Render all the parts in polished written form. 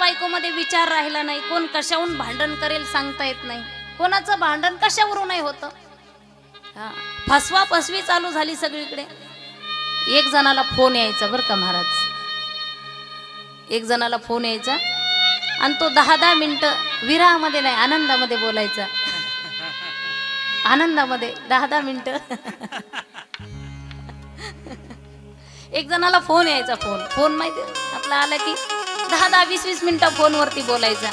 बायकोमध्ये विचार राहिला नाही. कोण कशाहून भांडण करेल सांगता येत नाही. कोणाचं भांडण कशावरून नाही होतं. फसवा फसवी चालू झाली सगळीकडे. एक जणाला फोन यायचा बरं का महाराज, एक जणाला फोन यायचा आणि तो 10-10 मिनिटं विरहामध्ये नाही आनंदामध्ये बोलायचा. आनंदामध्ये 10-10 मिनिटं. एक जणाला फोन यायचा, फोन माहिती आपला आला की 10-10, 20-20 मिनिटं फोनवरती बोलायचा.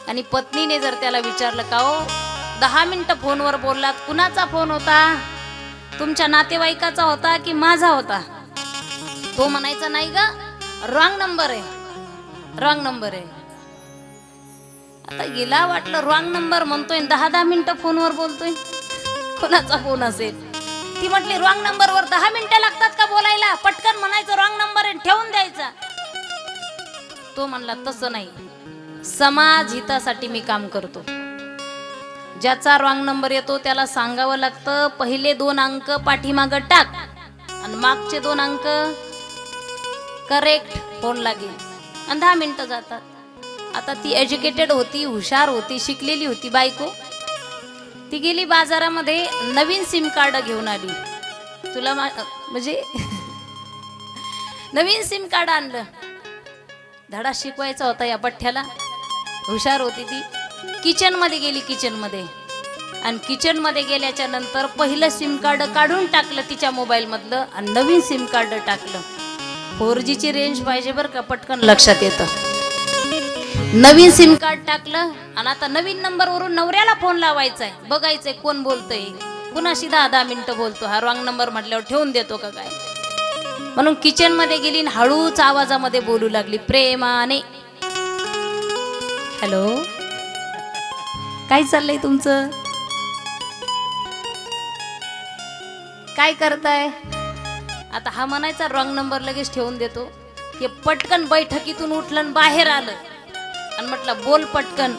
आणि पत्नीने जर त्याला विचारलं का हो 10 मिनिटं फोनवर बोललात, कुणाचा फोन होता? तुमच्या नातेवाईकाचा होता की माझा होता? तो म्हणायचा नाही ग, रॉंग नंबर आहे, रॉंग नंबर आहे. आता गेला वाटलं रॉंग नंबर म्हणतोय, 10-10 मिनिटं फोनवर बोलतोय, कोणाचा फोन असेल? ती म्हटली रॉंग नंबरवर 10 मिनिटं लागतात का बोलायला? पटकन म्हणायचं रॉंग नंबर आहे, ठेवून द्यायचा. तो म्हणला तसं नाही, समाज हितासाठी मी काम करतो. ज्याचा रॉंग नंबर येतो त्याला सांगावं लागतं पहिले 2 अंक पाठीमागं टाक आणि मागचे 2 अंक करेक्ट फोन लागेल आणि 10 मिनिटं जातात. आता ती एज्युकेटेड होती, हुशार होती, शिकलेली होती बायको. ती गेली बाजारामध्ये नवीन सिम कार्ड घेऊन आली. तुला म्हणजे नवीन सिम कार्ड आणलं. धडा शिकवायचा होता या पठ्ठ्याला, हुशार होती ती. किचन मध्ये गेली, किचन मध्ये, आणि किचन मध्ये गेल्याच्या नंतर पहिलं सिम कार्ड काढून टाकलं तिच्या मोबाईल मधलं आणि नवीन सिम कार्ड टाकलं. 4G ची रेंज पाहिजे बरं का, पटकन लक्षात येतं. नवीन सिम कार्ड टाकलं आणि आता नवीन नंबर वरून नवऱ्याला फोन लावायचाय, बघायचंय कोण बोलतंय, कुणाशी 10-10 मिनिटं बोलतो, हा रॉंग नंबर म्हटल्यावर ठेवून देतो का काय? म्हणून किचन मध्ये गेली आणि हळूच आवाजामध्ये बोलू लागली प्रेमाने, हॅलो काय चाललंय तुमचं, काय करताय? आता हा म्हणायचा रॉंग नंबर, लगेच ठेवून देतो. हे पटकन बैठकीतून उठलं, बाहेर आलं आणि म्हटलं बोल पटकन,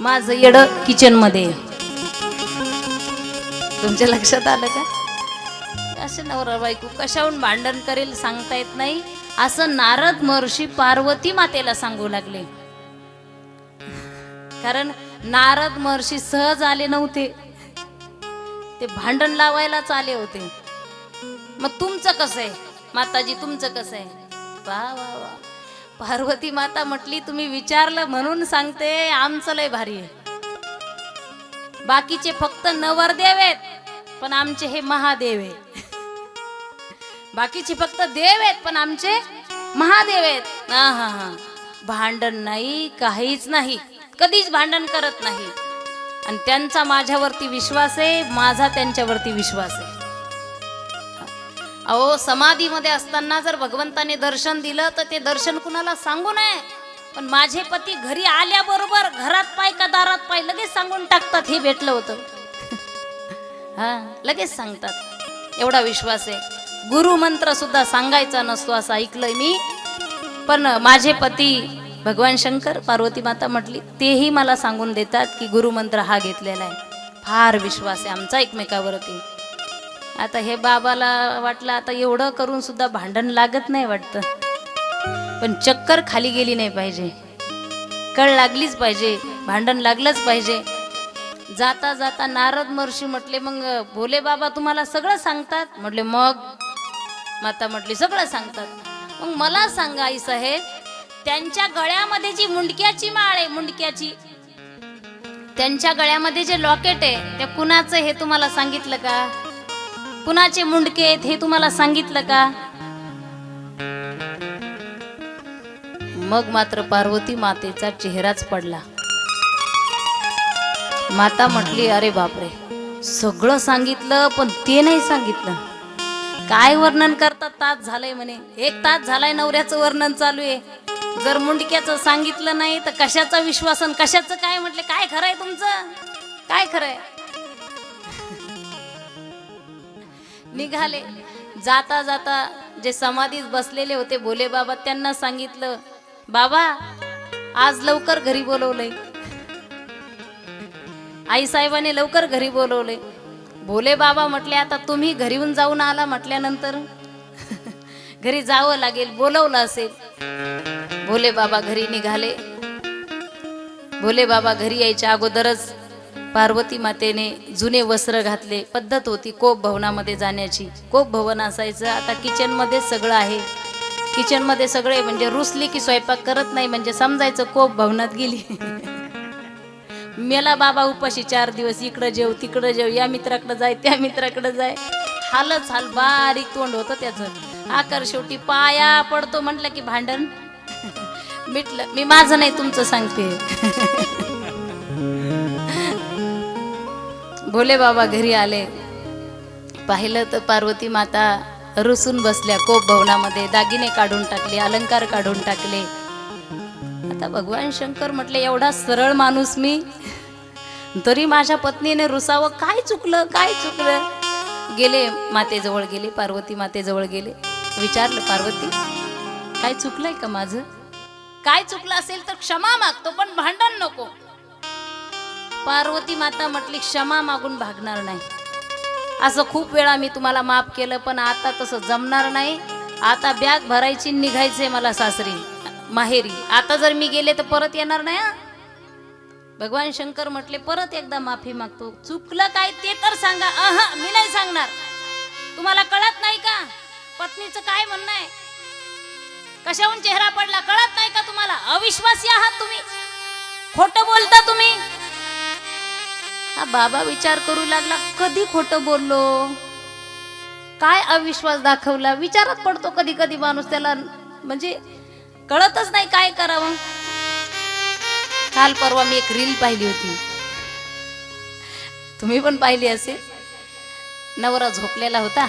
माझं येड किचन मध्ये. तुमच्या लक्षात आलं का? असे नवरा बायको कशाहून भांडण करेल सांगता येत नाही. असं नारद महर्षी पार्वती मातेला सांगू लागले. कारण नारद महर्षी सहज आले नव्हते, ते भांडण लावायलाच आले होते. मग तुमचं कसं आहे माताजी, तुमचं कसं आहे? वा वा वा. पार्वती माता म्हटली तुम्ही विचारलं म्हणून सांगते, आमचं लय भारी आहे. बाकीचे फक्त नवरदेव आहेत, पण आमचे हे महादेव आहे. बाकीचे फक्त देव आहेत, पण आमचे महादेव आहेत. हा हा हा. भांडण नाही, काहीच नाही, कधीच भांडण करत नाही. आणि त्यांचा माझ्यावरती विश्वास आहे, माझा त्यांच्यावरती विश्वास आहे. अहो समाधीमध्ये असताना जर भगवंताने दर्शन दिलं तर ते दर्शन कुणाला सांगू नये. पण माझे पती घरी आल्याबरोबर घरात पाय का दारात पाय लगेच सांगून टाकतात, हे भेटलं होतं. हा, लगेच सांगतात, एवढा विश्वास आहे. गुरु मंत्र सुद्धा सांगायचा नसतो असं ऐकलंय मी. पण माझे पती भगवान शंकर, पार्वती माता म्हटली, तेही मला सांगून देतात की गुरुमंत्र हा घेतलेला आहे. फार विश्वास आहे आमचा एकमेकावरती. आता हे बाबाला वाटलं आता एवढं करून सुद्धा भांडण लागत नाही वाटतं. पण चक्कर खाली गेली नाही पाहिजे, कळ लागलीच पाहिजे, भांडण लागलंच पाहिजे. जाता जाता नारद महर्षी म्हटले, मग भोले बाबा तुम्हाला सगळं सांगतात? म्हटले मग. माता म्हटली सगळं सांगतात. मग मला सांगा आई साहेब, त्यांच्या गळ्यामध्ये जी मुंडक्याची माळ आहे, मुंडक्याची, त्यांच्या गळ्यामध्ये जे लॉकेट आहे ते कुणाचं हे तुम्हाला सांगितलं का? कुणाचे मुंडके आहेत हे तुम्हाला सांगितलं का? मग मात्र पार्वती मातेचा चेहराच पडला. माता म्हटली अरे बापरे, सगळं सांगितलं पण ते नाही सांगितलं. काय वर्णन करतात? तास झालंय म्हणे, 1 तास झालाय नवऱ्याचं वर्णन चालू आहे. जर मुंडक्याचं सांगितलं नाही तर कशाचा विश्वासन, कशाचं काय? म्हटले काय खरंय तुमचं, काय खरंय? निघाले. जाता जाता जे समाधीत बसलेले होते भोले बाबा, त्यांना सांगितलं बाबा आज लवकर घरी बोलवलंय. आई साहेबांनी लवकर घरी बोलवले. भोले बाबा म्हटले आता तुम्ही घरीहून जाऊन आला म्हटल्यानंतर घरी जावं लागेल, बोलवलं असेल. भोले बाबा घरी निघाले. भोले बाबा घरी यायच्या अगोदरच पार्वती मातेने जुने वस्त्र घातले. पद्धत होती कोप भवनामध्ये जाण्याची. कोप भवन असायचं. आता किचन मध्ये सगळं आहे. किचन मध्ये सगळे म्हणजे रुसली की स्वयंपाक करत नाही म्हणजे समजायचं कोप भवनात गेली. मेला बाबा उपाशी 4 दिवस. इकडं जेव तिकडं जेव, या मित्राकडे जाय त्या मित्राकडे जाय. हालच हाल. बारीक तोंड होतं त्याचं. आकर शेवटी पाया पडतो म्हटलं की भांडण मिटलं. मी माझं नाही तुमचं सांगते. भोले बाबा घरी आले. पाहिलं तर पार्वती माता रुसून बसल्या कोप भवनामध्ये. दागिने काढून टाकले, अलंकार काढून टाकले. आता भगवान शंकर म्हटले एवढा सरळ माणूस मी, तरी माझ्या पत्नीने रुसावं. काय चुकलं काय चुकलं. गेले मातेजवळ गेले. पार्वती मातेजवळ गेले. विचारलं पार्वती काय चुकलंय का माझं? काय चुकलं असेल तर क्षमा मागतो पण भांडण नको. पार्वती माता म्हटली क्षमा मागून भागणार नाही. असं खूप वेळा मी तुम्हाला माफ केलं पण आता तसं जमणार नाही. आता बॅग भरायची निघायचंय मला सासरी माहेरी. आता जर मी गेले तर परत येणार नाही. भगवान शंकर म्हटले परत एकदा माफी मागतो. चुकलं काय ते तर सांगा. मी नाही सांगणार. तुम्हाला कळत नाही का पत्नीचं काय म्हणणं आहे? कशाहून चेहरा पडला कळत नाही का तुम्हाला? अविश्वासी आहात तुम्ही. खोटं बोलता तुम्ही. हा बाबा विचार करू लागला. कधी खोटं बोललो? काय अविश्वास दाखवला? विचारात पडतो कधी कधी माणूस. त्याला म्हणजे कळतच नाही काय करावं. काल परवा मी एक रील पाहिली होती. तुम्ही पण पाहिली असेल. नवरा झोपलेला होता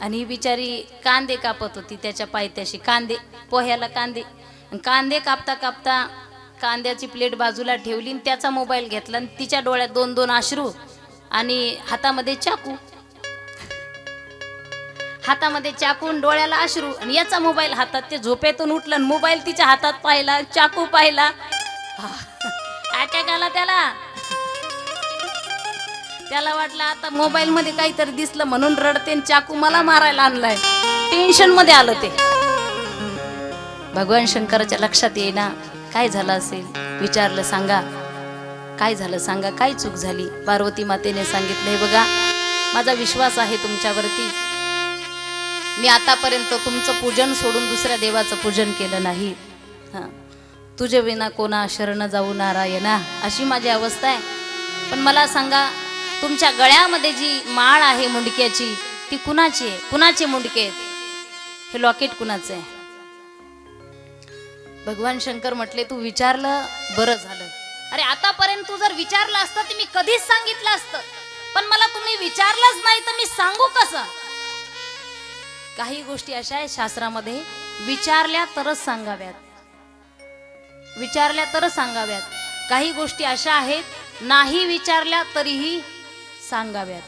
आणि बिचारी कांदे कापत होती त्याच्या पायथ्याशी. कांदे पोह्याला कांदे. कांदे कापता कापता कांद्याची प्लेट बाजूला ठेवली आणि त्याचा मोबाईल घेतला आणि तिच्या डोळ्यात 2-2 अश्रू आणि हातामध्ये चाकू. हातामध्ये चाकून डोळ्याला अश्रू आणि याचा मोबाईल हातात. ते झोपेतून उठलं आणि मोबाईल तिच्या हातात पाहिला, चाकू पाहिला. अटॅक आला त्याला. त्याला वाटलं आता मोबाईल मध्ये काहीतरी दिसलं म्हणून रडते आणि चाकू मला मारायला आणलाय. टेन्शन मध्ये आलं ते. भगवान शंकराच्या लक्षात येईना काय झालं असेल. विचारलं सांगा काय झालं सांगा काय चूक झाली. पार्वती मातेने सांगितलंय बघा माझा विश्वास आहे तुमच्यावरती. मी आतापर्यंत तुमचं पूजन सोडून दुसऱ्या देवाचं पूजन केलं नाही. तुझे विना कोणा शरण जाऊ नारायणा अशी माझी अवस्था आहे. पण मला सांगा तुमच्या गळ्यामध्ये जी माळ आहे मुंडक्याची ती कुणाची आहे? कुणाचे मुंडके आहेत? हे लॉकेट कुणाचं आहे? भगवान शंकर म्हटले तू विचारलं बरं झालं. अरे आतापर्यंत तू जर विचारलं असतं तर मी कधीच सांगितलं असतं. पण मला तुम्ही विचारलंच नाही तर मी सांगू कसं? काही गोष्टी अशा आहेत शास्त्रामध्ये विचारल्या तरच सांगाव्यात. विचारल्या तरच सांगाव्यात. काही गोष्टी अशा आहेत नाही विचारल्या तरीही सांगाव्यात.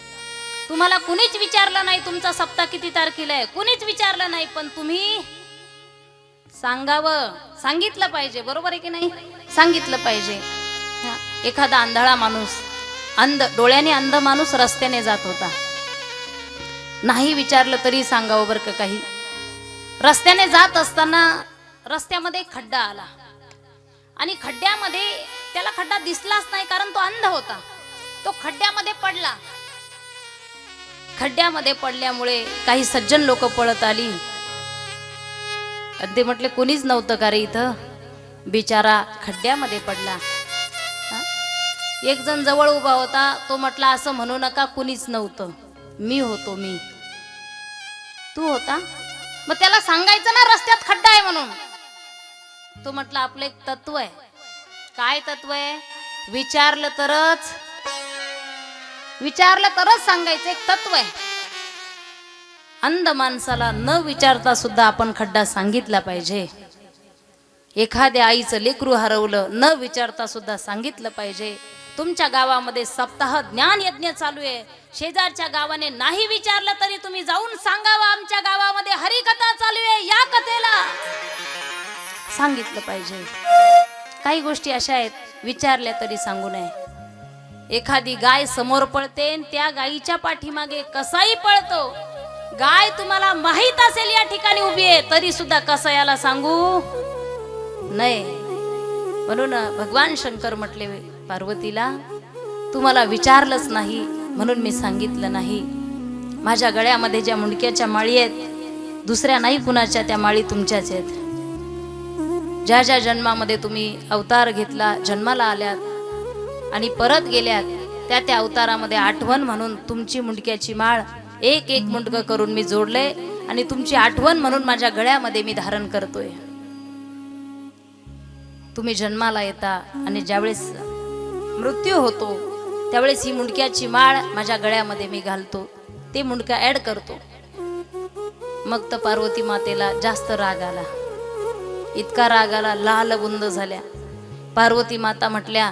तुम्हाला कुणीच विचारलं नाही तुमचा सप्ताह किती तारखेला आहे. कुणीच विचारलं नाही पण तुम्ही सांगावं. सांगितलं पाहिजे. बरोबर आहे की नाही? सांगितलं पाहिजे. एखादा आंधळा माणूस डोळ्याने अंध माणूस रस्त्याने जात होता. नाही विचारलं तरी सांगावं बरं का. काही रस्त्याने जात असताना रस्त्यामध्ये खड्डा आला आणि खड्ड्यामध्ये त्याला खड्डा दिसलाच नाही कारण तो अंध होता. तो खड्ड्यामध्ये पडला. खड्ड्यामध्ये पडल्यामुळे काही सज्जन लोक पळत आली. ते म्हटले कोणीच नव्हतं का रे इथं? बिचारा खड्ड्यामध्ये पडला. एक जण जवळ उभा होता. तो म्हटला असं म्हणू नका कुणीच नव्हतं. मी होतो. मी. तू होता? मग त्याला सांगायचं ना रस्त्यात खड्डा आहे म्हणून. तो म्हटला आपलं एक तत्व आहे. काय तत्व आहे? विचारलं तरच सांगायचं. एक तत्व आहे. अंध माणसाला न विचारता सुद्धा आपण खड्डा सांगितला पाहिजे. एखाद्या आईचं लेकरू हरवलं न विचारता सुद्धा सांगितलं पाहिजे. तुमच्या गावामध्ये सप्ताह ज्ञान यज्ञ चालू आहे. शेजारच्या गावाने नाही विचारलं तरी तुम्ही जाऊन सांगावं आमच्या गावामध्ये हरिकथा चालू आहे. या कथेला सांगितलं पाहिजे. काही गोष्टी अशा आहेत विचारल्या तरी सांगू नये. एखादी गाय समोर पळते त्या गायीच्या पाठीमागे कसाई पळतो. गाय तुम्हाला माहित असेल या ठिकाणी उभी आहे तरी सुद्धा कसायाला सांगू नाही. म्हणून भगवान शंकर म्हटले पार्वतीला, तू मला विचारलंच नाही म्हणून मी सांगितलं नाही. माझ्या गळ्यामध्ये ज्या मुंडक्याच्या माळी आहेत दुसऱ्या नाही कुणाच्या, त्या माळी तुमच्याच आहेत. ज्या ज्या जन्मामध्ये तुम्ही अवतार घेतला, जन्माला आल्यात आणि परत गेल्यात, त्या त्या अवतारामध्ये आठवण म्हणून तुमची मुंडक्याची माळ एक एक मुंडकं करून मी जोडले आणि तुमची आठवण म्हणून माझ्या गळ्यामध्ये मी धारण करतोय. तुम्ही जन्माला येता आणि ज्यावेळेस मृत्यू होतो त्यावेळेस ही मुंडक्याची माळ माझ्या गळ्यामध्ये मी घालतो, ते मुंडका ऍड करतो. मग तर पार्वती मातेला जास्त राग आला, इतका राग आला, लाल बुंद झाल्या. पार्वती माता म्हटल्या,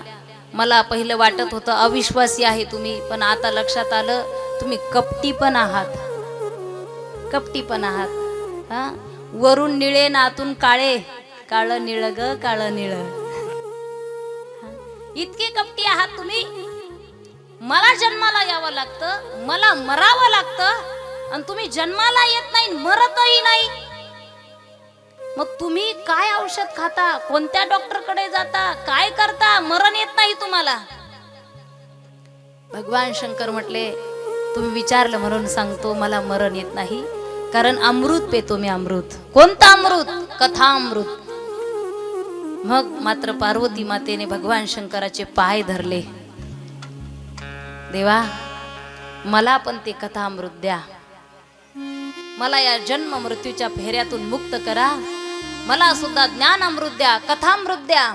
मला पहिलं वाटत होतं अविश्वासी आहे तुम्ही, पण आता लक्षात आलं तुम्ही कपटी पण आहात, कपटी पण आहात. हा, वरून निळे ना आतून काळे, काळ निळ ग काळ निळ. इतके कपटी आहात तुम्ही. मला जन्माला यावं लागतं, मला मरावं लागतं आणि तुम्ही जन्माला येत नाही, मरतही नाही. मग तुम्ही काय औषध खाता, कोणत्या डॉक्टरकडे जाता, काय करता, मरण येत नाही तुम्हाला. भगवान शंकर म्हटले, तुम्ही विचारलं म्हणून सांगतो, मला मरण येत नाही, कारण अमृत पेतो मी. अमृत. कोणतं अमृत? कथामृत. मग मात्र पार्वती मातेने भगवान शंकराचे पाय धरले, देवा मला पण ते कथामृत द्या, मला या जन्म मृत्यूच्या फेऱ्यातून मुक्त करा, मला सुद्धा ज्ञान अमृत द्या, कथामृत द्या.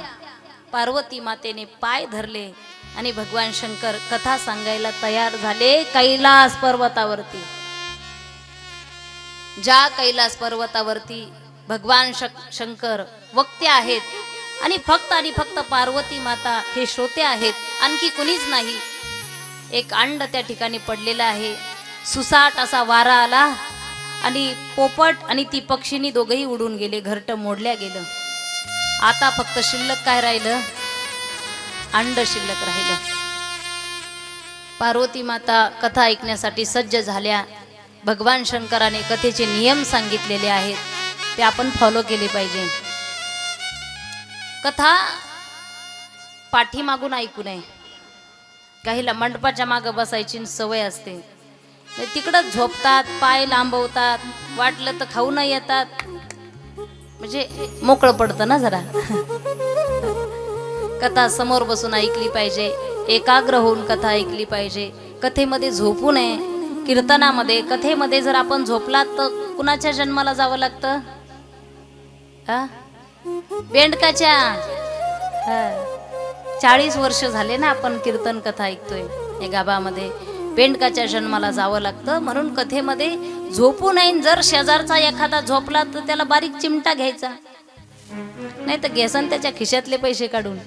पार्वती मातेने पाय धरले आणि भगवान शंकर कथा सांगायला तयार झाले कैलास पर्वतावरती. ज्या कैलास पर्वतावरती भगवान शंकर वक्ते आहेत आणि फक्त पार्वती माता हे श्रोते आहेत, आणखी कुणीच नाही. एक अंड त्या ठिकाणी पडलेला आहे. सुसाट असा वारा आला आणि पोपट आणि ती पक्षिणी दोघेही उडून गेले, घरटं मोडल्या गेलं. आता फक्त शिल्लक काय राहिलं? अंड शिल्लक राहिलं. पार्वती माता कथा ऐकण्यासाठी सज्ज झाल्या. भगवान शंकराने कथेचे नियम सांगितलेले आहेत, ते आपण फॉलो केले पाहिजे. कथा पाठीमागून ऐकू नये. काहीला मंडपाच्या मागं बसायची सवय असते, तिकडं झोपतात, पाय लांबवतात, वाटलं तर खाऊ नाही येतात, म्हणजे मोकळं पडतं ना जरा. कथा समोर बसून ऐकली पाहिजे, एकाग्र होऊन कथा ऐकली पाहिजे. कथेमध्ये झोपू नये. कीर्तनामध्ये, कथेमध्ये जर आपण झोपलात तर कुणाच्या जन्माला जावं लागतं? बेंडकाच्या. 40 वर्ष झाले ना आपण कीर्तन कथा ऐकतोय या गाभामध्ये. बेंडकाच्या जन्माला जावं लागतं. म्हणून कथेमध्ये झोपू नये. जर शेजारचा एखादा झोपला तर त्याला बारीक चिमटा घ्यायचा, नाही तर घ्यासन त्याच्या खिशातले पैसे काढून.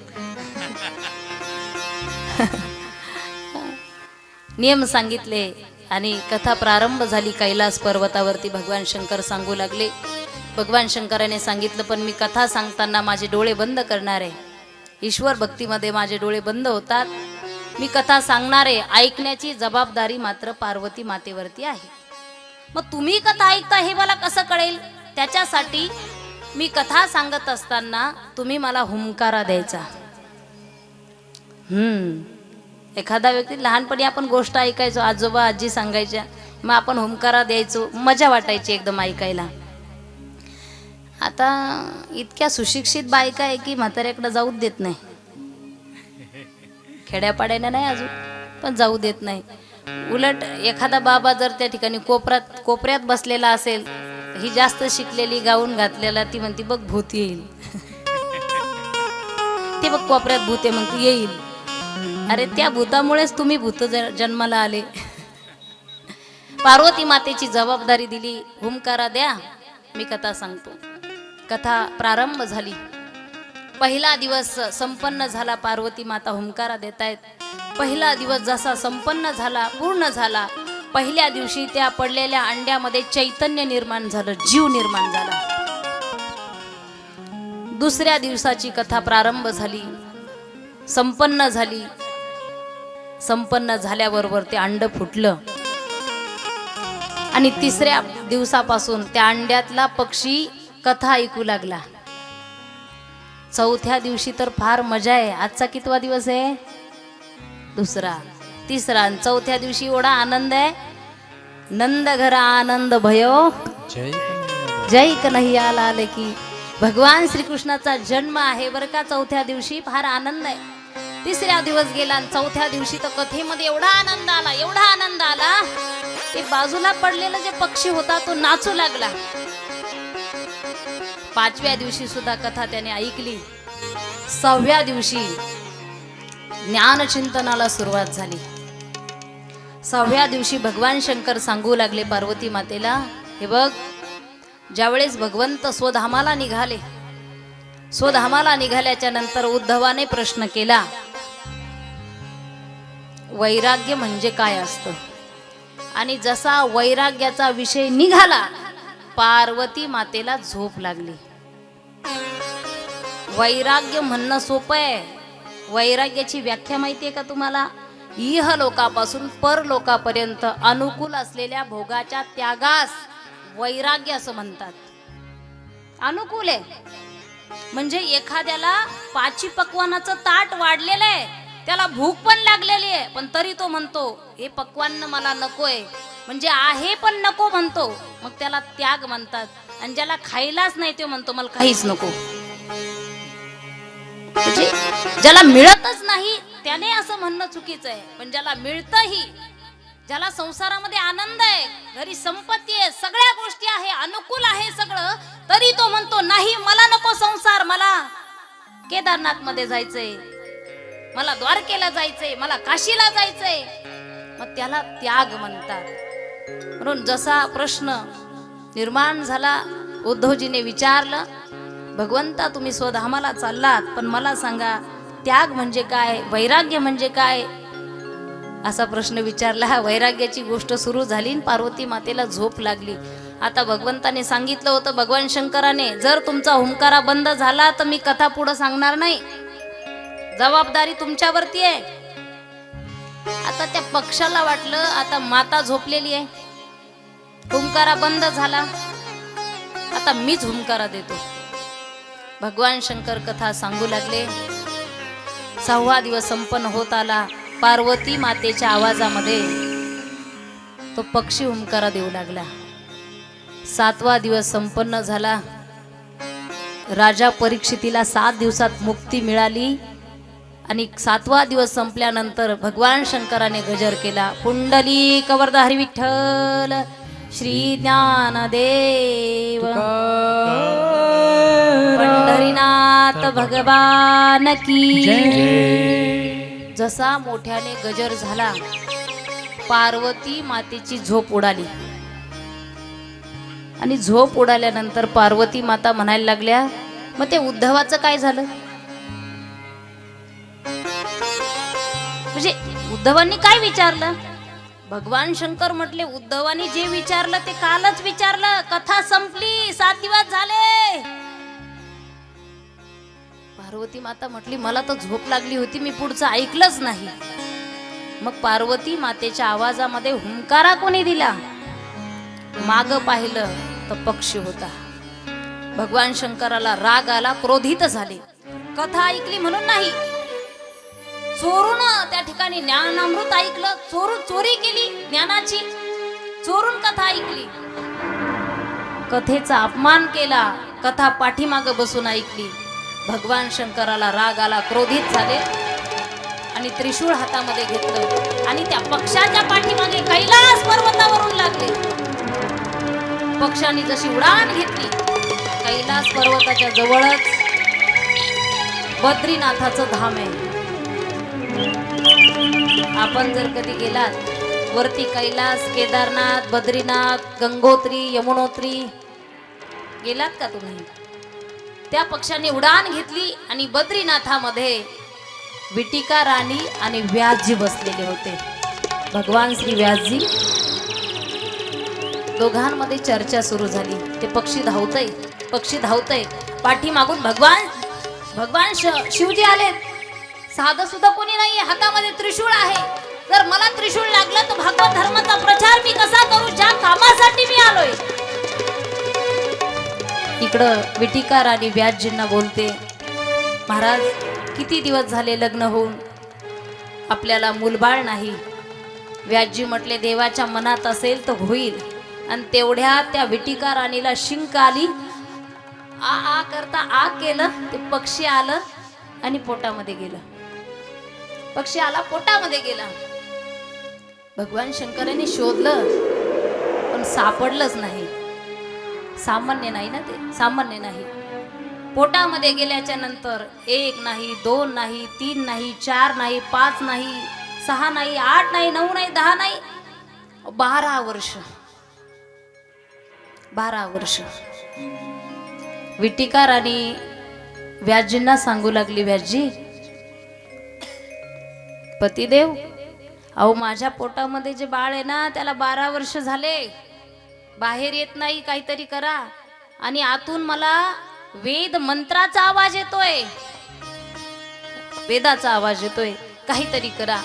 नियम सांगितले आणि कथा प्रारंभ झाली. कैलास पर्वतावरती भगवान शंकर सांगू लागले. भगवान शंकराने सांगितलं, पण मी कथा सांगताना माझे डोळे बंद करणार आहे. ईश्वर भक्तीमध्ये माझे डोळे बंद होतात. मी कथा सांगणार आहे. ऐकण्याची जबाबदारी मात्र पार्वती मातेवरती आहे. मग तुम्ही कथा ऐकता हे मला कसं कळेल? त्याच्यासाठी मी कथा सांगत असताना तुम्ही मला हुंकारा द्यायचा. एखादा व्यक्ती, लहानपणी आपण गोष्ट ऐकायचो, आजोबा आजी सांगायच्या, मग आपण हुंकारा द्यायचो, मजा वाटायची एकदम ऐकायला. आता इतक्या सुशिक्षित बायका आहे की म्हाताऱ्याकडे जाऊच देत नाही. खेड्यापाड्याने नाही अजून, पण जाऊ देत नाही. उलट एखादा बाबा जर त्या ठिकाणी कोपऱ्यात बसलेला असेल, ही जास्त शिकलेली, गाऊन घातलेला, ती म्हणती बघ भूत येईल. ते बघ कोपऱ्यात भूत आहे, म्हणती येईल. अरे त्या भूतामुळेच तुम्ही भूत जन्माला आले. पार्वती मातेची जबाबदारी दिली, हुंकारा द्या, मी कथा सांगतो. कथा प्रारंभ झाली. पहिला दिवस संपन्न झाला. पार्वती माता हुंकारा देतायत. पहिला दिवस जसा संपन्न झाला, पूर्ण झाला, पहिल्या दिवशी त्या पडलेल्या अंड्यामध्ये चैतन्य निर्माण झालं, जीव निर्माण झाला. दुसऱ्या दिवसाची कथा प्रारंभ झाली, संपन्न झाली. संपन्न झाल्याबरोबर ते अंड फुटलं आणि तिसऱ्या दिवसापासून त्या अंड्यातला पक्षी कथा ऐकू लागला. चौथ्या दिवशी तर फार मजा आहे. आजचा कितवा दिवस आहे? दुसरा. तिसरा. आणि चौथ्या दिवशी एवढा आनंद आहे. नंद घर आनंद भयो जय कन्हैया लाल की. भगवान श्रीकृष्णाचा जन्म आहे बरं का. चौथ्या दिवशी फार आनंद आहे. तिसऱ्या दिवस गेला आणि चौथ्या दिवशी तर कथेमध्ये एवढा आनंद आला, एवढा आनंद आला, ते बाजूला पडलेला जे पक्षी होता तो नाचू लागला. पाचव्या दिवशी सुद्धा कथा त्याने ऐकली. सहाव्या दिवशी ज्ञानचिंतनाला सुरुवात झाली. सहाव्या दिवशी भगवान शंकर सांगू लागले पार्वती मातेला, हे बघ, ज्यावेळेस भगवंत स्वधामाला निघाले, स्वधामाला निघाल्याच्या नंतर उद्धवाने प्रश्न केला, वैराग्य म्हणजे काय असतं? आणि जसा वैराग्याचा विषय निघाला, पार्वती मातेला झोप लागली. वैराग्य म्हणणं सोपं आहे. वैराग्याची व्याख्या माहितीये का तुम्हाला? इह लोकापासून परलोकापर्यंत अनुकूल असलेल्या भोगाच्या त्यागास वैराग्य असं म्हणतात. अनुकूल आहे म्हणजे एखाद्याला पाची पक्वानाचं ताट वाढलेलं आहे, त्याला भूक पण लागलेली आहे, पण तरी तो म्हणतो हे पक्वान्न मला नकोय, म्हणजे आहे पण नको म्हणतो, मग त्याला त्याग म्हणतात. आणि ज्याला खायलाच नाही तो म्हणतो मला काहीच नको. म्हणजे ज्याला मिळतच नाही त्याने असं म्हणणं चुकीचं आहे. पण ज्याला मिळतही, ज्याला संसारामध्ये आनंद आहे, घरी संपत्ती आहे, सगळ्या गोष्टी आहे, अनुकूल आहे सगळं, तरी तो म्हणतो नाही मला नको संसार, मला केदारनाथ मध्ये जायचंय, मला द्वारकेला जायचंय, मला काशीला जायचंय, मग त्याला त्याग म्हणतात. म्हणून जसा प्रश्न निर्माण झाला, उद्धवजीने विचारलं, भगवंता तुम्ही स्वधामाला चाललात, पण मला सांगा त्याग म्हणजे काय, वैराग्य म्हणजे काय, असा प्रश्न विचारला. वैराग्याची गोष्ट सुरू झाली, पार्वती मातेला झोप लागली. आता भगवंताने सांगितलं होतं, भगवान शंकराने, जर तुमचा हुंकारा बंद झाला तर मी कथा पुढे सांगणार नाही, जबाबदारी तुमच्यावरती आहे. आता त्या पक्षाला वाटलं आता माता झोपलेली आहे, हुंकारा बंद झाला, आता मीच हुंकारा देतो. भगवान शंकर कथा सांगू लागले. 6वा दिवस संपन्न होत आला. पार्वती मातेच्या आवाजामध्ये तो पक्षी हुंकारा देऊ लागला. 7वा दिवस संपन्न झाला. राजा परीक्षितीला 7 दिवसात मुक्ती मिळाली. आणि 7वा दिवस संपल्यानंतर भगवान शंकराने गजर केला, पुंडलिक वरद विठ्ठल श्री ज्ञानदेव पंढरीनाथ भगवान की जय. जसा मोठ्याने गजर झाला, पार्वती मातेची झोप उडाली. आणि झोप उडाल्यानंतर पार्वती माता म्हणायला लागल्या, मग ते उद्धवाचं काय झालं? म्हणजे उद्धवांनी काय विचारलं? भगवान शंकर म्हटले, उद्धवांनी जे विचारलं ते कालच विचारलं, कथा संपली, 7 दिवस झाले. पार्वती माता म्हटली, मला तर झोप लागली होती, मी पुढचं ऐकलंच नाही. मग पार्वती मातेच्या आवाजामध्ये हुंकारा कोणी दिला? माग पाहिलं तर पक्षी होता. भगवान शंकराला राग आला, क्रोधित झाले. कथा ऐकली म्हणून नाही, चोरून त्या ठिकाणी ज्ञानामृत ऐकलं, चोरी केली ज्ञानाची, चोरून कथा ऐकली, कथेचा अपमान केला, कथा पाठीमाग बसून ऐकली. भगवान शंकराला राग आला, क्रोधित झाले आणि त्रिशूळ हातामध्ये घेतलं आणि त्या पक्षाच्या पाठीमागे कैलास पर्वतावरून लागले. पक्षाने जशी उडान घेतली, कैलास पर्वताच्या जवळच बद्रीनाथाचं धाम आहे. आपण जर कधी गेलात वरती, कैलास, केदारनाथ, बद्रीनाथ, गंगोत्री, यमुनोत्री गेलात का तुम्ही? त्या पक्षाने उडान घेतली आणि बद्रीनाथामध्ये विटिका राणी आणि व्यासजी बसलेले होते. भगवान श्री व्यासजी, दोघांमध्ये चर्चा सुरू झाली. ते पक्षी धावतय, पाठीमागून भगवान शिवजी आले. साधं सुद्धा कोणी नाहीये, हातामध्ये त्रिशूळ आहे. जर मला त्रिशूळ लागलं तर भागवत धर्माचा प्रचार मी कसा करू, ज्या कामासाठी मी आलोय. इकडं विटिका राणी व्यासजींना बोलते, महाराज किती दिवस झाले लग्न होऊन आपल्याला मूलबाळ नाही. व्यासजी म्हटले देवाच्या मनात असेल तर होईल. आणि तेवढ्या त्या विटिका राणीला शिंक आली. आ आ करता आ केलं, ते पक्षी आलं आणि पोटामध्ये गेलं. पक्षी आला पोटामध्ये गेला. भगवान शंकराने शोधलं पण सापडलंच नाही. सामान्य नाही ना, ते सामान्य नाही. पोटामध्ये गेल्याच्या नंतर 1 नाही, 2 नाही, 3 नाही, 4 नाही, 5 नाही, 6 नाही, 8 नाही, 9 नाही, 10 नाही, 12 वर्ष. 12 वर्ष विटिका राणी व्यासजींना सांगू लागली, व्यासजी पतिदेव, अहो माझ्या पोटामध्ये जे बाळ आहे ना त्याला 12 वर्ष झाले, बाहेर येत नाही, काहीतरी करा. आणि आतून मला वेद मंत्राचा आवाज येतोय, वेदाचा आवाज येतोय, काहीतरी करा.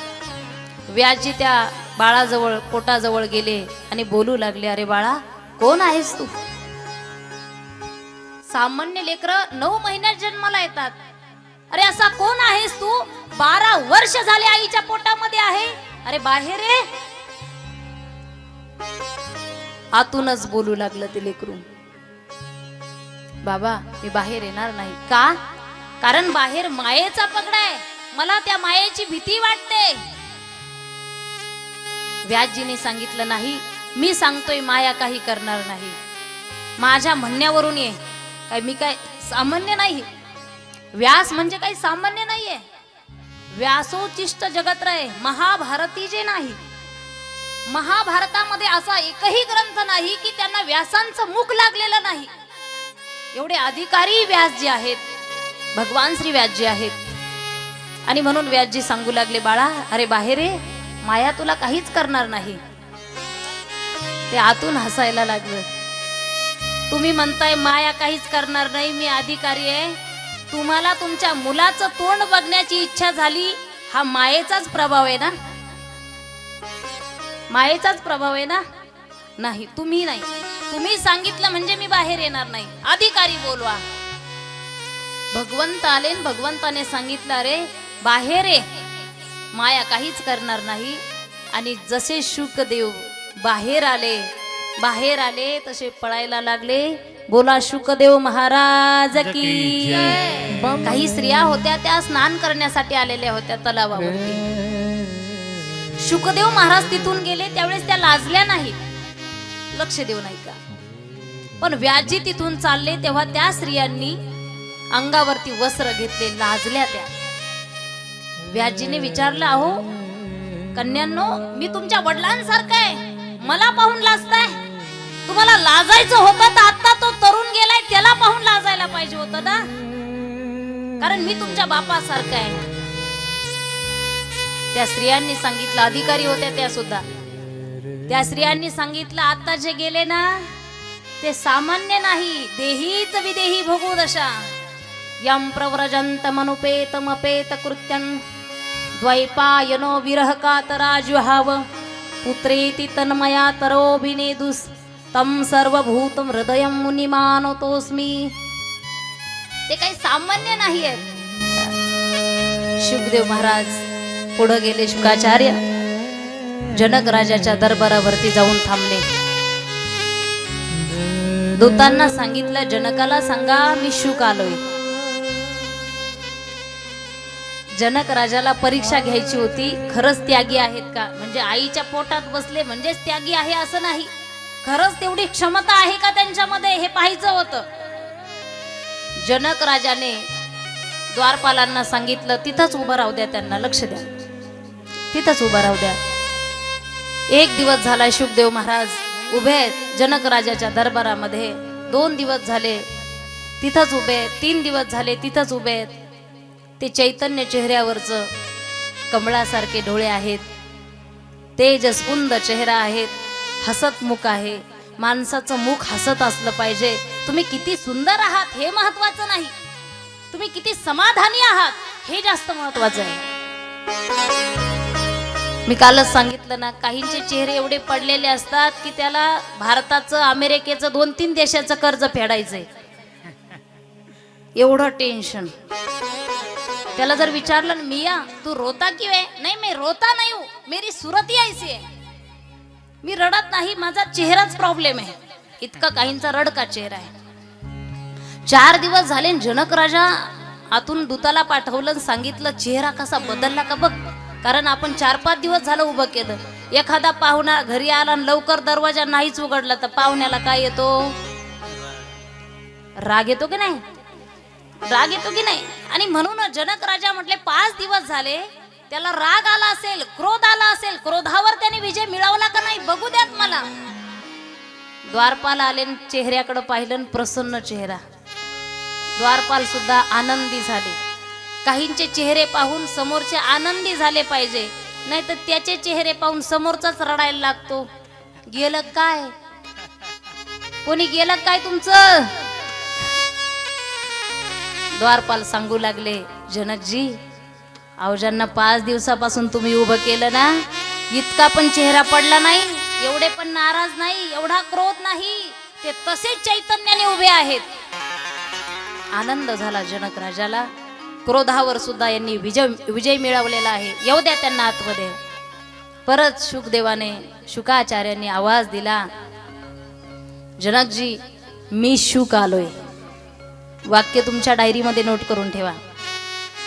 व्यासजी त्या बाळाजवळ पोटाजवळ गेले आणि बोलू लागले, अरे बाळा कोण आहेस तू? सामान्य लेकरं 9 महिन्यात जन्माला येतात. अरे असा कोण आहेस तू? 12 वर्ष झाले आईच्या पोटामध्ये आहे. अरे बाहेर ये. आतूनच बोलू लागलं ते लेकरू, बाबा मी बाहेर येणार नाही. का? कारण बाहेर मायेचा पगडा आहे, मला त्या मायेची भीती वाटते. व्यासजीने सांगितलं, नाही मी सांगतोय माया काही करणार नाही. माझ्या म्हणण्यावरून ये. काय मी काय सामान्य नाही. व्यास म्हणजे काही सामान्य नाहीये. व्यासोचिष्ट जगत रे महाभारती जे नाही. महाभारतामध्ये असा एकही ग्रंथ नाही की त्यांना व्यासांचं मुख लागलेलं नाही. एवढे अधिकारी व्यास जे आहेत, भगवान श्री व्यास जे आहेत. आणि म्हणून व्यासजी सांगू लागले, बाळा अरे बाहेर ये, माया तुला काहीच करणार नाही. ते आतून हसायला लागलं. तुम्ही म्हणताय माया काहीच करणार नाही, मी अधिकारी आहे. तुम्हाला तुमच्या मुलाचं तोंड बघण्याची इच्छा झाली, हा मायेचाच प्रभाव आहे ना, मायेचाच प्रभाव आहे ना. नाही तुम्ही नाही, तुम्ही सांगितलं म्हणजे मी बाहेर येणार नाही. अधिकारी बोलवा. भगवंत आले, भगवंताने सांगितलं अरे बाहेर ये, माया काहीच करणार नाही. आणि जसे शुकदेव बाहेर आले तसे पळायला लागले. बोला शुकदेव महाराज की. काही स्त्रिया होत्या त्या स्नान करण्यासाठी आलेल्या होत्या तलावावरती. शुकदेव महाराज तिथून गेले त्यावेळेस त्या लाजल्या नाही, लक्ष देऊ नाही का. पण व्यासजी तिथून चालले तेव्हा त्या स्त्रियांनी अंगावरती वस्त्र घेतले, लाजल्या त्या. व्यासजीने विचारलं, अहो कन्यांनो, मी तुमच्या वडिलांसारखं आहे, मला पाहून लाजताय? तुम्हाला लाजायचं होतं तर आता तो तरुण गेलाय त्याला पाहून लाजायला पाहिजे होतं ना, कारण मी तुमच्या बापासारखं आहे. त्या स्त्रियांनी सांगितलं, अधिकारी होत्या त्या सुद्धा. त्या स्त्रियांनी सांगितलं, आता जे गेले ना ते सामान्य नाही, देहीच विदेही भोगू दशा. यम प्रव्रजंत मनुपेतमपेत कृत्यं द्वैपायनो विरह कातराजुहाव पुत्रेति तन्मया तरोभिनेदुस् तम सर्वभूतम हृदयं मुनिमानतोस्मी. ते काही सामान्य नाही आहेत. शुकदेव महाराज पुढे गेले. शुकाचार्य जनक राजाच्या दरबारावरती जाऊन थांबले. दूतांना सांगितलं, जनकाला सांगा मी शुक आलोय. जनक राजाला परीक्षा घ्यायची होती, खरंच त्यागी आहेत का. म्हणजे आईच्या पोटात बसले म्हणजेच त्यागी आहे असं नाही, खरंच तेवढी क्षमता आहे का त्यांच्यामध्ये हे पाहायचं होतं. जनक राजाने द्वारपालांना सांगितलं, तिथंच उभं राहू द्या, त्यांना लक्ष द्या, तिथंच उभं राहू द्या. 1 दिवस झाला शुकदेव महाराज उभे आहेत जनक राजाच्या दरबारामध्ये. 2 दिवस झाले तिथंच उभे आहेत. 3 दिवस झाले तिथंच उभे आहेत. ते चैतन्य चेहऱ्यावरचं कमळासारखे डोळे आहेत, तेजस्कुंद चेहरा आहेत, हसत मुख आहे. माणसाचं मुख हसत असलं पाहिजे. तुम्ही किती सुंदर आहात हे महत्वाचं नाही, तुम्ही किती समाधानी आहात हे जास्त महत्वाचं आहे. मी कालच सांगितलं ना, काहींचे चेहरे एवढे पडलेले असतात की त्याला भारताचं, अमेरिकेचं, 2-3 देशाचं कर्ज फेडायचंय, एवढं टेन्शन. त्याला जर विचारलं ना, मिया तू रोता क्यों है? नहीं मैं रोता नहीं हूं, मेरी सूरत ही ऐसी है. मी रडत नाही, माझा चेहराच प्रॉब्लेम आहे. इतका काहींचा रडका चेहरा आहे. 4 दिवस झाले जनक राजा आतून दूताला पाठवलं, सांगितलं चेहरा कसा बदलला का बघ. कारण आपण 4-5 दिवस झालं उभं केलं. एखादा पाहुणा घरी आला आणि लवकर दरवाजा नाहीच उघडला तर पाहुण्याला काय येतो? राग येतो की नाही? राग येतो की नाही? आणि म्हणून जनक राजा म्हटले 5 दिवस झाले त्याला राग आला असेल, क्रोध आला असेल, क्रोधावर त्याने विजय मिळवला का नाही बघू द्यात मला. द्वारपाल आले, चेहऱ्याकडे पाहिलं, प्रसन्न चेहरा. द्वारपाल सुद्धा आनंदी झाले. काहींचे चेहरे पाहून समोरचे आनंदी झाले पाहिजे, नाही तर त्याचे चेहरे पाहून समोरचाच रडायला लागतो. गेलं काय? कोणी गेलं काय तुमचं? द्वारपाल सांगू लागले, जनकजी अहो ज्यांना 5 दिवसापासून तुम्ही उभं केलं ना, इतका पण चेहरा पडला नाही, एवढे पण नाराज नाही, एवढा क्रोध नाही, ते तसेच चैतन्याने उभे आहेत. आनंद झाला जनक राजाला. क्रोधावर सुद्धा यांनी विजय मिळवलेला आहे. येऊ द्या त्यांना आतमध्ये. परत शुकदेवाने, शुकाचार्यांनी आवाज दिला, जनकजी मी शुक आलोय. वाक्य तुमच्या डायरीमध्ये नोट करून ठेवा.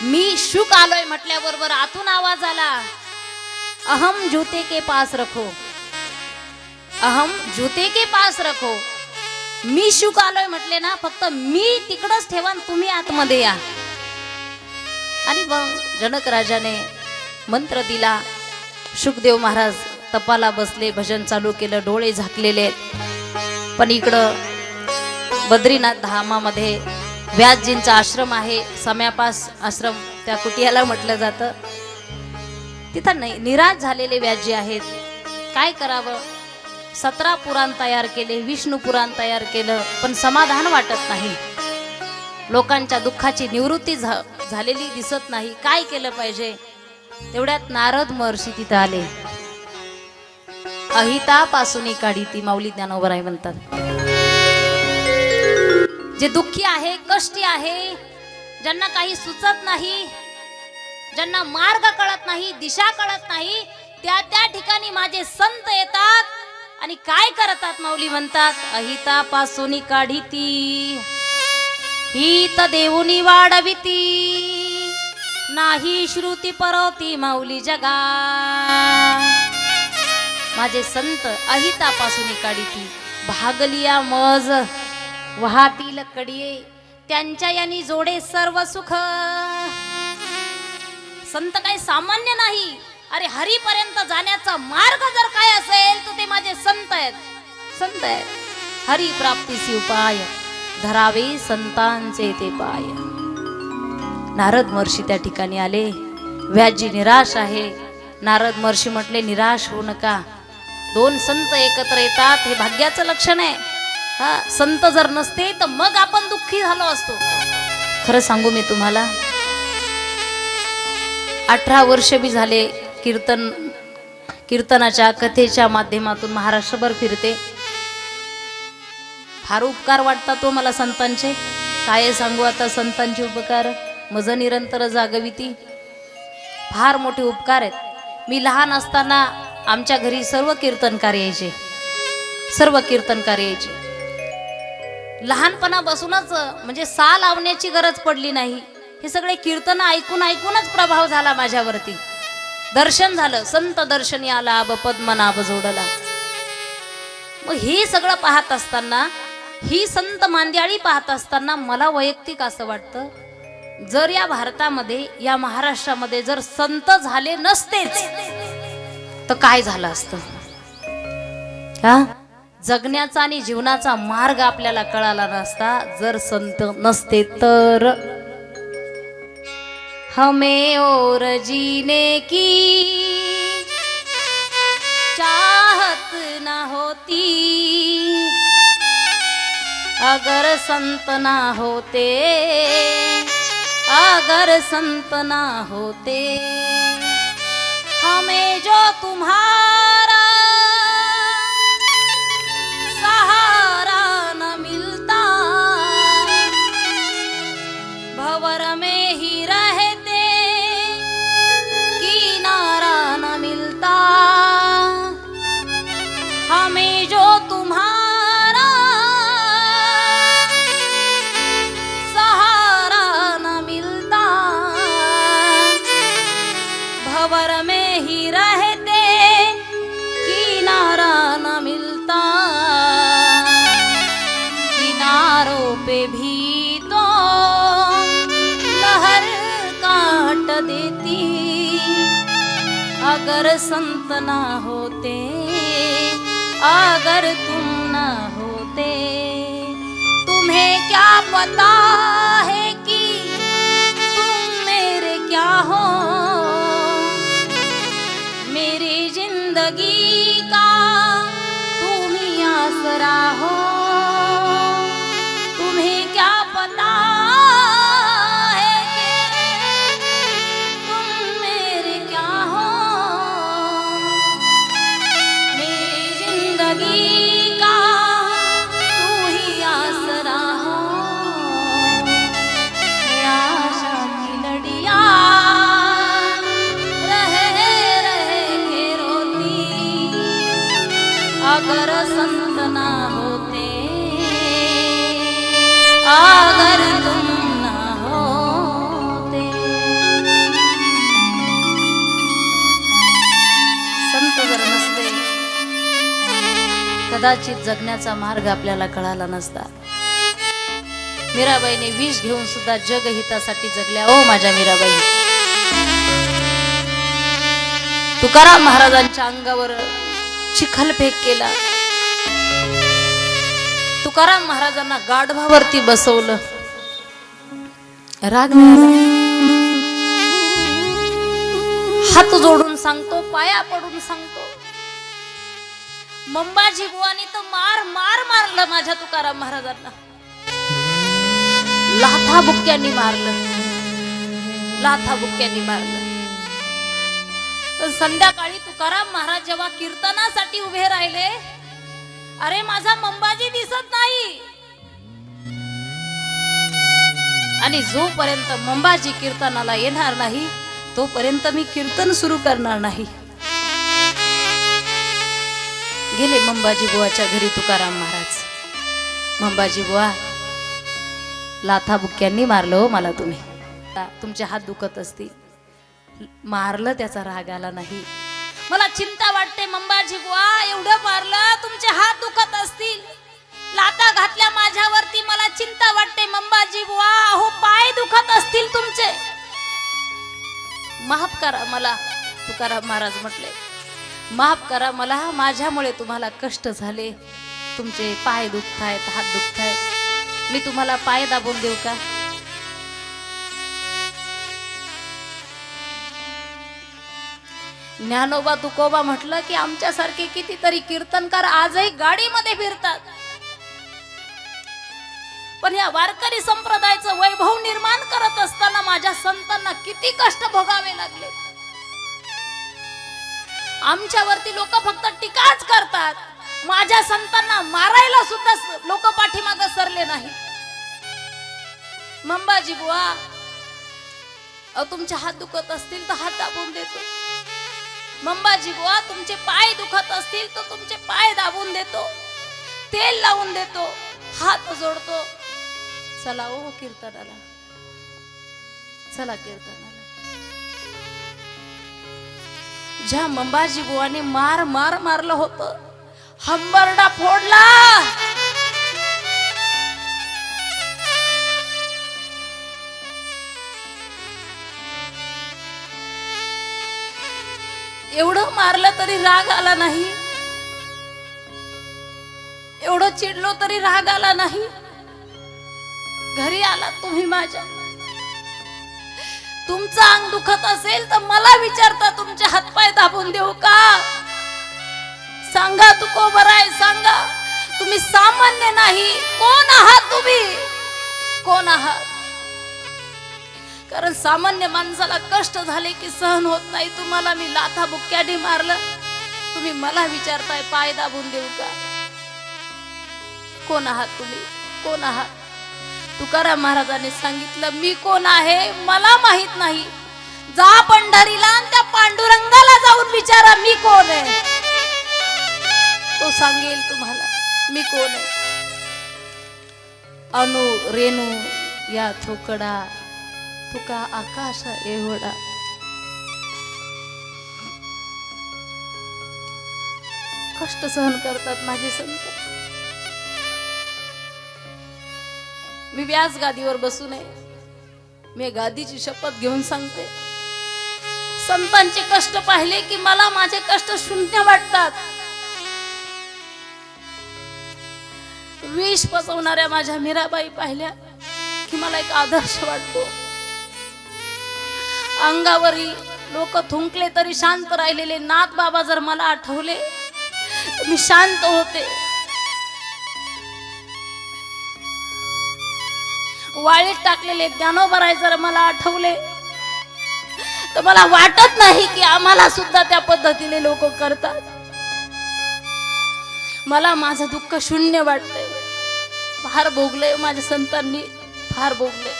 मी शुक आलोय म्हटल्याबरोबर आतून आवाज आला, अहम जूते के पास रखो, अहम जूते के पास रखो. मी शुक आलोय म्हटले ना, फक्त मी तिकडच ठेवा, तुम्ही आतमध्ये या. आणि मग जनक राजाने मंत्र दिला. शुकदेव महाराज तपाला बसले, भजन चालू केलं, डोळे झाकलेले. पण इकडं बद्रीनाथ धामामध्ये व्यासजींचा आश्रम आहे, सम्यापास आश्रम त्या कुटियाला म्हटलं जातं. तिथं निराश झालेले व्यासजी आहेत. काय करावं? 17 पुराण तयार केले, विष्णू पुराण तयार केलं, पण समाधान वाटत नाही. लोकांच्या दुःखाची निवृत्ती झालेली दिसत नाही. काय केलं पाहिजे? तेवढ्यात नारद महर्षी तिथं आले. अहितापासून काढी ती माऊली ज्ञानोबराय म्हणतात. जे दुःखी आहे, कष्टी आहे, ज्यांना काही सुचत नाही, ज्यांना मार्ग कळत नाही, दिशा कळत नाही, त्या ठिकाणी माझे संत येतात आणि काय करतात? माऊली म्हणतात, अहितापासून काढी ती हित देऊनी वाढविती, नाही श्रुती परवती माऊली जगा. माझे संत अहितापासून काढीती, भागलिया मज वाहतील कडिये, त्यांच्या यांनी जोडे सर्व सुख. संत काही सामान्य नाही. अरे हरीपर्यंत जाण्याचा मार्ग जर काय असेल तर ते माझे संत आहेत. संत आहेत. हरी प्राप्तीसी उपाय धरावे संतांचे ते पाय. नारद महर्षी त्या ठिकाणी आले. व्यासजी निराश आहे. नारद महर्षी म्हटले, निराश होऊ नका. 2 संत एकत्र येतात हे भाग्याचं लक्षण आहे. हा, संत जर नसते तर मग आपण दुःखी झालो असतो. खरं सांगू मी तुम्हाला, 18 वर्ष बी झाले कीर्तनाच्या कथेच्या माध्यमातून महाराष्ट्रभर फिरते. फार उपकार वाटतात तो मला संतांचे. काय सांगू आता संतांचे उपकार, मज निरंतर जागविती. फार मोठे उपकार आहेत. मी लहान असताना आमच्या घरी सर्व कीर्तनकार यायचे. सर्व कीर्तनकार यायचे. लहानपणापासूनच म्हणजे सा लावण्याची गरज पडली नाही. हे सगळे कीर्तन ऐकून ऐकूनच प्रभाव झाला माझ्यावरती. दर्शन झालं, संत दर्शनी आला, पद्मनाभ जोडला. मग हे सगळं पाहत असताना, ही संत मांदियाळी पाहत असताना मला वैयक्तिक असं वाटतं, जर या भारतामध्ये, या महाराष्ट्रामध्ये जर संत झाले नसतेच तर काय झालं असतं? का जगण्याचा आणि जीवनाचा मार्ग आपल्याला कळाला नसता जर संत नसते तर. हमें और जीने की चाहत ना होती अगर संत ना होते, अगर संत ना होते. हमें जो तुम्हारा सहारा न मिलता, भंवर में ही रहते पे भी तो लहर काट देती, अगर संत ना होते, अगर तुम ना होते। तुम्हें क्या पता है कि तुम मेरे क्या हो, मेरी जिंदगी का तुम ही आसरा हो। तुम्हें क्या पता है कि तुम मेरे क्या हो, मेरी जिंदगी का तू ही आसरा हो। मैं आशा की लड़िया अगर संत ना होते, अगर तुम ना होते। संत जर नसते कदाचित जगण्याचा मार्ग आपल्याला कळाला नसता। मीराबाईने विष घेऊन सुद्धा जगहितासाठी जगल्या। ओ माझ्या मीराबाई, तुकाराम महाराजांच्या अंगावर चिखलफेक केला, तुकाराम महाराजांना गाढवावरती बसवलं, राग मिळाला। हात जोडून सांगतो, पाया पडून सांगतो, मंबाजी बुवानी तर मार मार मारलं माझ्या तुकाराम महाराजांना, लाथा बुक्क्यांनी मारलं, लाथा बुक्क्यांनी मारलं। तर संध्याकाळी तुकाराम महाराज जेव्हा कीर्तनासाठी उभे राहिले, अरे माझा मंबाजी दिसत नाही, आणि जोपर्यंत मंबाजी कीर्तनाला येणार नाही तोपर्यंत मी कीर्तन सुरू करणार नाही। गेले मंबाजी बुवाच्या घरी तुकाराम महाराज। मंबाजी बुवा, लाथा बुक्क्यांनी मारलं हो मला तुम्ही, तुमचे हात दुखत असतील, मारलं त्याचा राग आला नाही, मला चिंता वाटते मंबाजी बुवा, एवढं मारलं तुमचे हात दुखत असतील, लाथा घातल्या माझ्यावरती, मला चिंता वाटते मंबाजी बुवा, अहो पाय दुखत असतील तुमचे, माफ करा मला। तुकाराम महाराज म्हटले, माफ करा मला, माझ्यामुळे तुम्हाला कष्ट झाले, तुमचे पाय दुखतायत, हात दुखतायत, मी तुम्हाला पाय दाबून देऊ का? ज्ञानोबा तुकोबा म्हटलं की आमच्यासारखे कितीतरी कीर्तनकार आजही गाडीमध्ये फिरतात, पण या वारकरी संप्रदायाचं वैभव निर्माण करत असताना माझ्या संतांना किती कष्ट भोगावे लागले। आमच्यावरती लोक फक्त टीकाच करतात, माझ्या संतांना मारायला सुद्धा लोक पाठीमागे सरले नाही। मंबाजी बुवा, तुमचे हात दुखत असतील तर हात दाबून देतो, मंबाजी बुवा तुमचे पाय दुखत असतील तर तुमचे पाय दाबून देतो, तेल लावून देतो, हात जोडतो, चला ओ कीर्तनाला, चला कीर्तनाला। ज्या मंबाजी बुवाने मार मार मारलं होतं, हंबरडा फोडला, एवढं मारलं तरी राग आला नाही, एवढं चिडलो तरी राग आला नाही। घरी आला तुम्ही माझ्या, तुमचं अंग दुखत असेल तर मला विचारता तुमचे हातपाय दाबून देऊ का? सांगा तुकोबराय, सांगा, तुम्ही सामान्य नाही, कोण आहात तुम्ही, कोण आहात? कारण सामान्य माणसाला कष्ट झाले की सहन होत नाही, तुम्हाला मी लाथा बुक्क्याने मारलं, तुम्ही मला विचारताय पाय दाबून देऊ का? कोण आहात तुम्ही, कोण आहात? तुकाराम महाराजांनी सांगितलं, मी कोण आहे मला माहित नाही, जा पंढरीला आणि त्या पांडुरंगाला जाऊन विचारा मी कोण आहे, तो सांगेल तुम्हाला मी कोण आहे। अनु रेणू या थोकडा, तुका आकाश एवढा, कष्ट सहन करतात माझे संत। मी व्यास गादीवर बसू नये, मी गादीची शपथ घेऊन सांगते, संतांचे कष्ट पाहिले की मला माझे कष्ट शून्य वाटतात. विष पचवणाऱ्या माझ्या मीराबाई पाहिल्या की मला एक आदर्श वाटतो. अंगावरी लोक थुंकले तरी शांत राहिलेले नाथ बाबा जर मला आठवले तर मी शांत होते. वाळीत टाकलेले ज्ञानोबराय जर मला आठवले तर मला वाटत नाही की आम्हाला सुद्धा त्या पद्धतीने लोक करतात. मला माझं दुःख शून्य वाटतंय. फार भोगले माझ्या संतांनी, फार भोगले.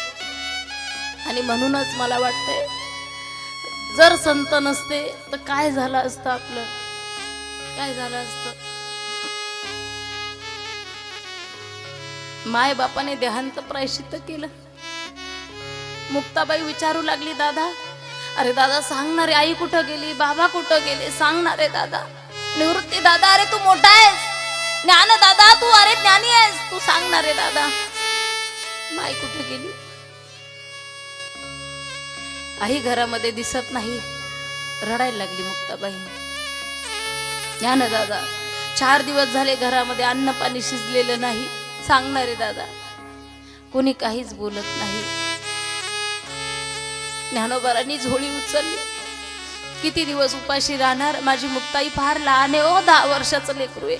आणि म्हणूनच मला वाटतंय जर संत नसते तर काय झालं असतं आपलं, काय झालं असतं. माय बापाने देहांत प्रायश्चित्त केलं. मुक्ताबाई विचारू लागली, दादा, अरे दादा सांगणारे, आई कुठं गेली, बाबा कुठं गेले, सांगणारे दादा. निवृत्ती दादा, अरे तू मोठा आहेस. ज्ञान दादा, तू अरे ज्ञानी आहेस, तू सांगणारे दादा. माई कुठं गेली. आई घरामध्ये दिसत नाही. रडायला लागली मुक्ताबाई. ज्ञान दादा, 4 दिवस झाले घरामध्ये अन्न पाणी शिजलेलं नाही, सांगणारे दादा. कोणी काहीच बोलत नाही. ज्ञानोबारांनी झोळी उचलली. किती दिवस उपाशी राहणार, माझी मुक्ताई फार लहान आहे, 10 वर्षाचं लेकरू आहे.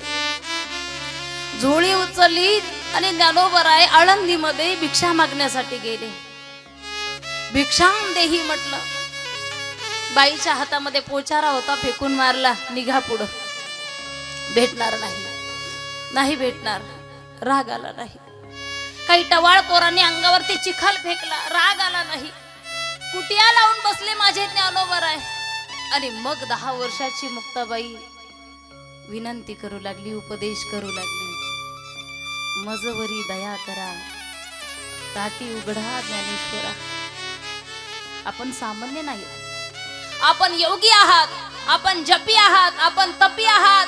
झोळी उचलली आणि ज्ञानोबराय आळंदीमध्ये भिक्षा मागण्यासाठी गेले. भिक्षाम देही म्हटलं. बाईच्या हातामध्ये पोचारा होता, फेकून मारला. निघा पुढं, भेटणार नाही, नाही भेटणार. राग आला नाही. काही टवाळखोरांनी अंगावरती चिखल फेकला, राग आला नाही. कुटिया लावून बसले माझे ज्ञानोबराय. आणि मग 10 वर्षाची मुक्ताबाई विनंती करू लागली, उपदेश करू लागली. मजवरी दया करा, ताटी उघडा ज्ञानेश्वरा. आपण सामान्य नाही, आपण योगी आहात, आपण जपी आहात, आपण तपी आहात.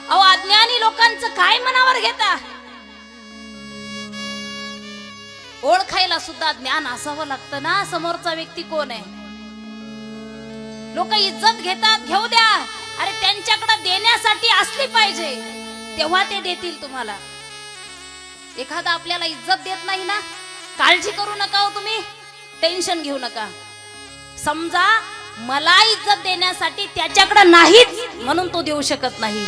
अहो, अज्ञानी लोकांचं काय मनावर घेता. ओळखायला सुद्धा ज्ञान असावं लागतं ना, समोरचा व्यक्ती कोण आहे. लोक इज्जत घेतात, घेऊ द्या. अरे त्यांच्याकडे देण्यासाठी असली पाहिजे, तेव्हा ते देतील तुम्हाला. एखादा आपल्याला इज्जत देत नाही ना, काळजी करू नका हो, तुम्ही टेन्शन घेऊ नका. समजा मला इज्जत देण्यासाठी त्याच्याकडे नाहीच म्हणून तो देऊ शकत नाही.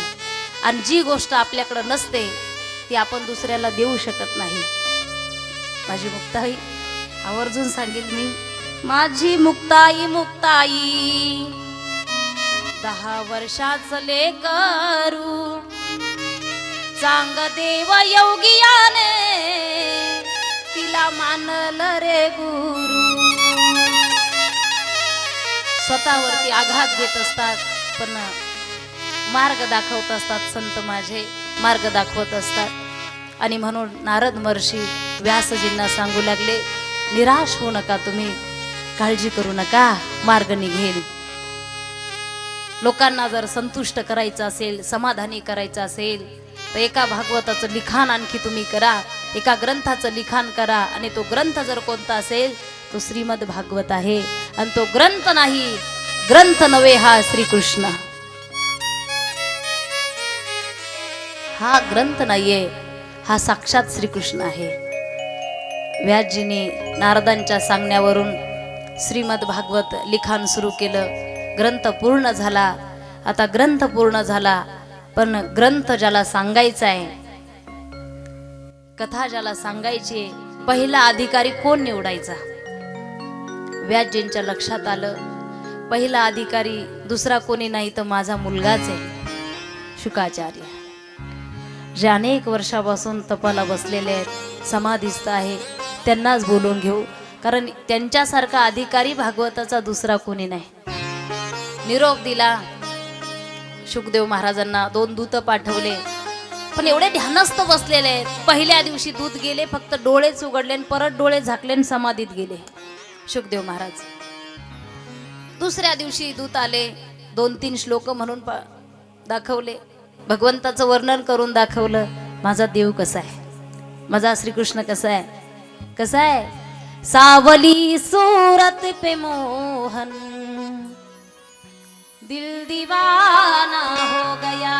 आणि जी गोष्ट आपल्याकडे नसते ती आपण दुसऱ्याला देऊ शकत नाही. माझी मुक्ताई आवर्जून सांगेल मी, माझी मुक्ताई, मुक्ताई 10 वर्षाचं लेकरू, चांग देव योगियाने तिला मानलं रे गुरु. स्वतःवरती आघात घेत असतात, पण मार्ग दाखवत असतात. संत माझे मार्ग दाखवत असतात. आणि म्हणून नारद महर्षी व्यासजींना सांगू लागले, निराश होऊ नका तुम्ही, काळजी करू नका, मार्ग निघेल. लोकांना जर संतुष्ट करायचं असेल, समाधानी करायचं असेल तर एका भागवताचं लिखाण आणखी तुम्ही करा, एका ग्रंथाचं लिखाण करा. आणि तो ग्रंथ जर कोणता असेल तो श्रीमद भागवत आहे. आणि तो ग्रंथ नाही, ग्रंथ नव्हे, हा श्रीकृष्ण. हा ग्रंथ नाहीये, हा साक्षात श्रीकृष्ण आहे. व्यासजींनी नारदांच्या सांगण्यावरून श्रीमद भागवत लिखाण सुरू केलं. ग्रंथ पूर्ण झाला. आता ग्रंथ पूर्ण झाला, पण ग्रंथ ज्याला सांगायचा आहे, कथा ज्याला सांगायची, पहिला अधिकारी कोण निवडायचा. व्यासजींच्या लक्षात आलं, पहिला अधिकारी दुसरा कोणी नाही तर माझा मुलगाच आहे, शुकाचार्य. जे अनेक वर्षापासून तपाला बसलेले आहेत, समाधीस्थ आहे, त्यांनाच बोलून घेऊ, कारण त्यांच्यासारखा अधिकारी भागवताचा दुसरा कोणी नाही. निरोप दिला. शुकदेव महाराजांना 2 दूत पाठवले, पण एवढे ध्यानस्थ बसलेले आहेत. पहिल्या दिवशी दूत गेले, फक्त डोळेच उघडले आणि परत डोळे झाकले आणि समाधीत गेले शुकदेव महाराज. दुसऱ्या दिवशी दूत आले, 2-3 श्लोक म्हणून दाखवले, भगवंताचं वर्णन करून दाखवलं. माझा देव कसा आहे, माझा श्रीकृष्ण कसा आहे. कसं आहे, सावली सूरत पे मोहन दिल दीवाना हो गया,